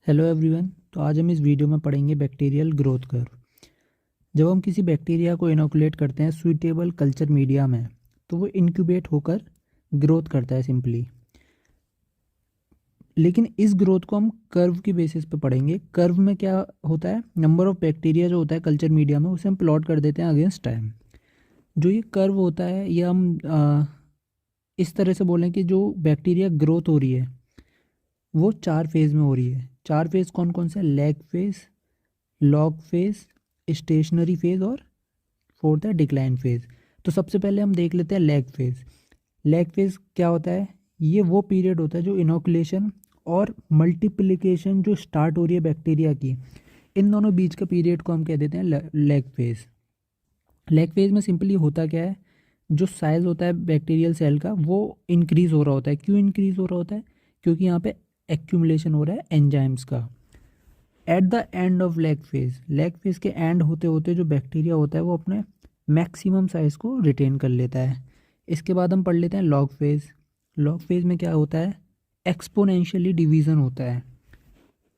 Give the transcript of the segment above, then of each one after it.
Hello everyone. तो आज हम इस वीडियो में पढ़ेंगे बैक्टीरियल ग्रोथ कर्व। जब हम किसी बैक्टीरिया को इनोकुलेट करते हैं सूटेबल कल्चर मीडिया में, तो वो इंक्यूबेट होकर ग्रोथ करता है सिंपली। लेकिन इस ग्रोथ को हम कर्व की बेसिस पे पढ़ेंगे। कर्व में क्या होता है, नंबर ऑफ बैक्टीरिया जो होता है कल्चर मीडिया में, उसे हम प्लॉट कर देते हैं अगेंस्ट टाइम। जो ये कर्व होता है ये हम इस तरह से बोलें कि जो बैक्टीरिया ग्रोथ हो रही है वो 4 फेज़ में हो रही है। 4 फेज़ कौन कौन से? Lag phase, log phase, stationary phase और फोर्थ है डिक्लाइन फेज। तो सबसे पहले हम देख लेते हैं लैग फेज। लैग फेज क्या होता है? ये वो पीरियड होता है जो इनोकुलेशन और मल्टीप्लिकेशन जो स्टार्ट हो रही है बैक्टीरिया की, इन दोनों बीच का पीरियड को हम कह देते हैं लैग फेज। लैग फेज में सिंपली होता क्या है, जो साइज होता है बैक्टीरियल सेल का वो इंक्रीज हो रहा होता है। क्यों इंक्रीज हो रहा होता है? क्योंकि यहाँ पे एक्यूमुलेशन हो रहा है एंजाइम्स का। At the end of lag phase के एंड होते होते जो बैक्टीरिया होता है वो अपने मैक्सिमम साइज को रिटेन कर लेता है। इसके बाद हम पढ़ लेते हैं लॉग फेज। लॉग फेज में क्या होता है? एक्सपोनेंशियली डिवीज़न होता है।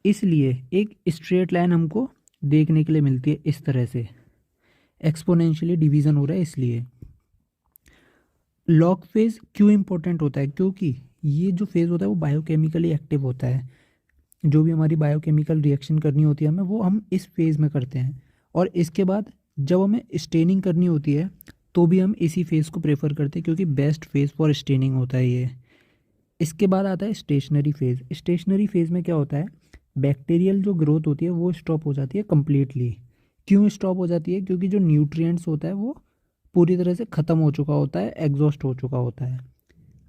इसलिए एक स्ट्रेट लाइन हमको देखने के लिए मिलती है इस तरह से, एक्सपोनेंशियली डिवीज़न हो रहा है इसलिए। लॉग फेज क्यों इंपॉर्टेंट होता है? क्योंकि ये जो फेज होता है वो बायोकेमिकली एक्टिव होता है। जो भी हमारी बायोकेमिकल रिएक्शन करनी होती है हमें, वो हम इस फेज़ में करते हैं। और इसके बाद जब हमें स्टेनिंग करनी होती है तो भी हम इसी फेज़ को प्रेफर करते हैं, क्योंकि बेस्ट फेज़ फॉर स्टेनिंग होता है ये। इसके बाद आता है स्टेशनरी फेज़। स्टेशनरी फेज़ में क्या होता है, बैक्टीरियल जो ग्रोथ होती है वो स्टॉप हो जाती है कम्प्लीटली। क्यों स्टॉप हो जाती है? क्योंकि जो न्यूट्रिएंट्स होता है वो पूरी तरह से ख़त्म हो चुका होता है, एग्जॉस्ट हो चुका होता है।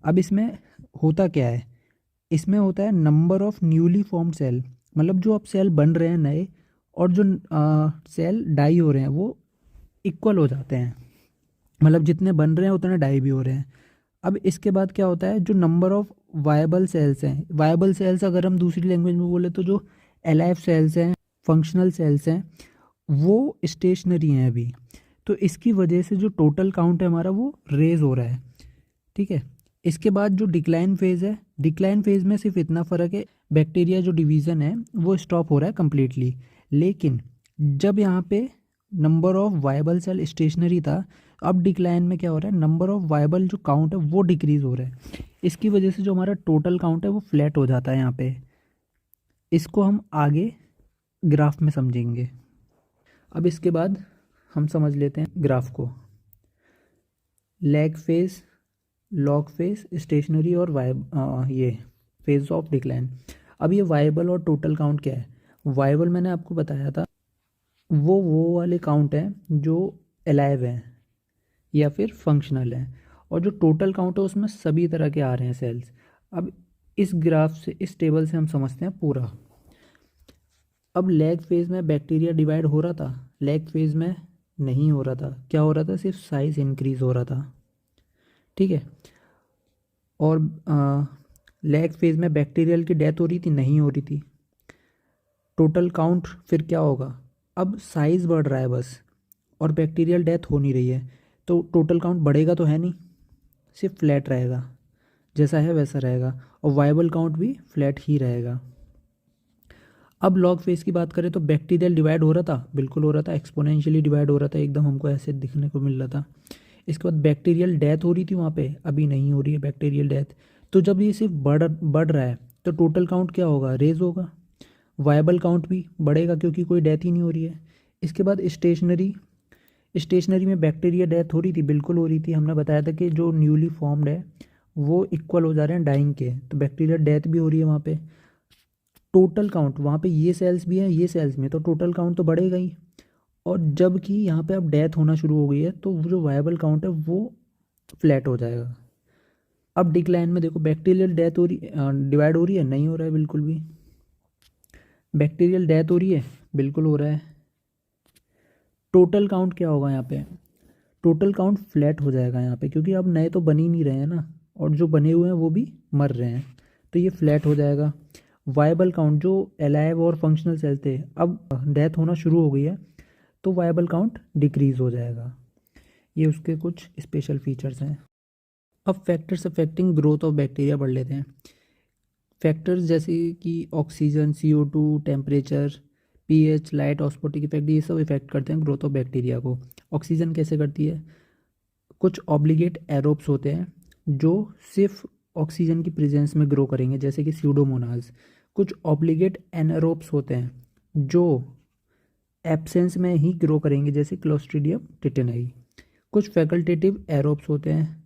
अब इसमें होता क्या है, इसमें होता है number of newly formed cell, मतलब जो अब सेल बन रहे हैं नए और जो सेल डाई हो रहे हैं वो इक्वल हो जाते हैं। मतलब जितने बन रहे हैं उतने डाई भी हो रहे हैं। अब इसके बाद क्या होता है, जो नंबर ऑफ वायबल सेल्स हैं, वायबल सेल्स अगर हम दूसरी लैंग्वेज में बोले तो जो एलाइव सेल्स हैं, फंक्शनल सेल्स हैं, वो स्टेशनरी हैं अभी। तो इसकी वजह से जो टोटल काउंट है हमारा वो रेज हो रहा है। ठीक है। इसके बाद जो डिक्लाइन फेज़ है, डिक्लाइन फेज़ में सिर्फ इतना फ़र्क है, बैक्टीरिया जो डिवीज़न है वो स्टॉप हो रहा है कम्प्लीटली। लेकिन जब यहाँ पे number of viable cell stationary था, अब डिक्लाइन में क्या हो रहा है, नंबर ऑफ वायबल जो काउंट है वो डिक्रीज़ हो रहा है। इसकी वजह से जो हमारा टोटल काउंट है वो फ्लैट हो जाता है यहाँ पे। इसको हम आगे ग्राफ में समझेंगे। अब इसके बाद हम समझ लेते हैं ग्राफ को। Lag phase, log phase, stationary और ये फेज ऑफ डिक्लाइन। अब ये वाइबल और टोटल काउंट क्या है? वाइबल मैंने आपको बताया था, वो वाले काउंट हैं जो अलाइव हैं या फिर फंक्शनल हैं। और जो टोटल काउंट है उसमें सभी तरह के आ रहे हैं सेल्स। अब इस ग्राफ से, इस टेबल से हम समझते हैं पूरा। अब लैग फेज में बैक्टीरिया डिवाइड हो रहा था, लैग फेज में नहीं हो रहा था। क्या हो रहा था? सिर्फ साइज इंक्रीज हो रहा था। ठीक है। और लैग फेज में बैक्टीरियल की डेथ हो रही थी? नहीं हो रही थी। टोटल काउंट फिर क्या होगा? अब साइज बढ़ रहा है बस, और बैक्टीरियल डेथ हो नहीं रही है, तो टोटल काउंट बढ़ेगा तो है नहीं, सिर्फ फ्लैट रहेगा, जैसा है वैसा रहेगा। और वायबल काउंट भी फ्लैट ही रहेगा। अब लॉग फेज की बात करें तो बैक्टीरियल डिवाइड हो रहा था, बिल्कुल हो रहा था, एक्सपोनेंशियली डिवाइड हो रहा था, एकदम हमको ऐसे दिखने को मिल रहा था। इसके बाद बैक्टीरियल डेथ हो रही थी वहाँ पे, अभी नहीं हो रही है बैक्टीरियल डेथ। तो जब ये सिर्फ बढ़ रहा है तो टोटल काउंट क्या होगा? रेज होगा। वायबल काउंट भी बढ़ेगा क्योंकि कोई डेथ ही नहीं हो रही है। इसके बाद स्टेशनरी, स्टेशनरी में बैक्टीरिया डेथ हो रही थी, बिल्कुल हो रही थी। हमने बताया था कि जो न्यूली फॉर्म्ड है वो इक्वल हो जा रहे हैं डाइंग के, तो बैक्टीरिया डेथ भी हो रही है वहाँ पे। टोटल काउंट वहाँ पे ये सेल्स भी हैं, ये सेल्स में, तो टोटल काउंट तो बढ़ेगा ही। और जब कि यहाँ पे अब डेथ होना शुरू हो गई है तो वो जो वायबल काउंट है वो फ्लैट हो जाएगा। अब डिक्लाइन में देखो, बैक्टीरियल डेथ हो रही, डिवाइड हो रही है? नहीं हो रहा है बिल्कुल भी। बैक्टीरियल डेथ हो रही है? बिल्कुल हो रहा है। टोटल काउंट क्या होगा यहाँ पे? टोटल काउंट फ्लैट हो जाएगा यहाँ पे, क्योंकि अब नए तो बन ही नहीं रहे हैं ना, और जो बने हुए हैं वो भी मर रहे हैं, तो ये फ्लैट हो जाएगा। वायबल काउंट, जो एलाइव और फंक्शनल सेल थे, अब डेथ होना शुरू हो गई है तो वायबल काउंट डिक्रीज हो जाएगा। ये उसके कुछ स्पेशल फीचर्स हैं। अब factors affecting growth of bacteria पढ़ लेते हैं। फैक्टर्स जैसे कि oxygen, CO2, temperature, pH, light, osmotic effect, ये सब इफेक्ट करते हैं ग्रोथ ऑफ बैक्टीरिया को। ऑक्सीजन कैसे करती है? कुछ ऑब्लिगेट एरोब्स होते हैं जो सिर्फ ऑक्सीजन की प्रेजेंस में ग्रो करेंगे, जैसे कि स्यूडोमोनाज। कुछ ऑब्लिगेट एनारोब्स होते हैं जो एब्सेंस में ही ग्रो करेंगे, जैसे क्लोस्ट्रीडियम टिटेनाई। कुछ फैकल्टेटिव एरोब्स होते हैं।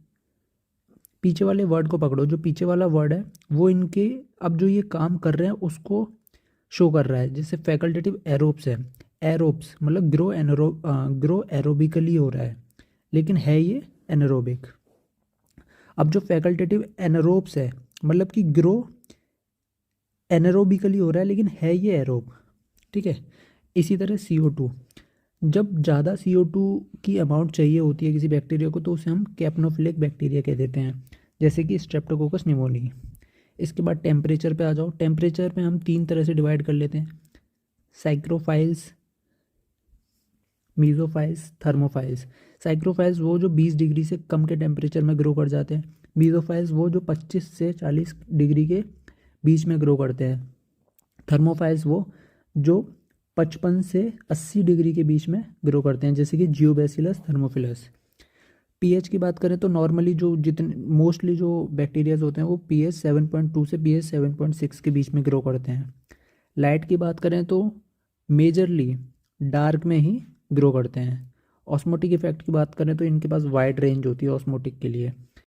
पीछे वाले वर्ड को पकड़ो, जो पीछे वाला वर्ड है वो इनके अब जो ये काम कर रहे हैं उसको शो कर रहा है। जैसे फैकल्टेटिव एरोब्स है, एरोब्स मतलब ग्रो एरोबिकली हो रहा है, लेकिन है ये एनारोबिक। अब जो फैकल्टेटिव एनारोब्स है मतलब कि ग्रो एनारोबिकली हो रहा है लेकिन है ये एरोब, ठीक है। इसी तरह CO2, जब ज़्यादा CO2 की अमाउंट चाहिए होती है किसी बैक्टीरिया को तो उसे हम कैप्नोफिलिक बैक्टीरिया कह देते हैं, जैसे कि स्ट्रेप्टोकोकस निमोनी। इसके बाद टेम्परेचर पे आ जाओ। टेम्परेचर पे हम 3 तरह से डिवाइड कर लेते हैं, साइक्रोफाइल्स, मीज़ोफाइल्स, थर्मोफाइल्स। साइक्रोफाइल्स वो जो 20 डिग्री से कम के टेम्परेचर में ग्रो कर जाते हैं। मीज़ोफाइल्स वो जो 25 से 40 डिग्री के बीच में ग्रो करते हैं। थर्मोफाइल्स वो जो 55 से 80 डिग्री के बीच में ग्रो करते हैं, जैसे कि जियोबैसिलस, थर्मोफिलस। पीएच की बात करें तो नॉर्मली जो जितने मोस्टली जो बैक्टीरियाज होते हैं वो पीएच 7.2 से पीएच 7.6 के बीच में ग्रो करते हैं। लाइट की बात करें तो मेजरली डार्क में ही ग्रो करते हैं। ऑस्मोटिक इफेक्ट की बात करें तो इनके पास वाइड रेंज होती है ऑस्मोटिक के लिए।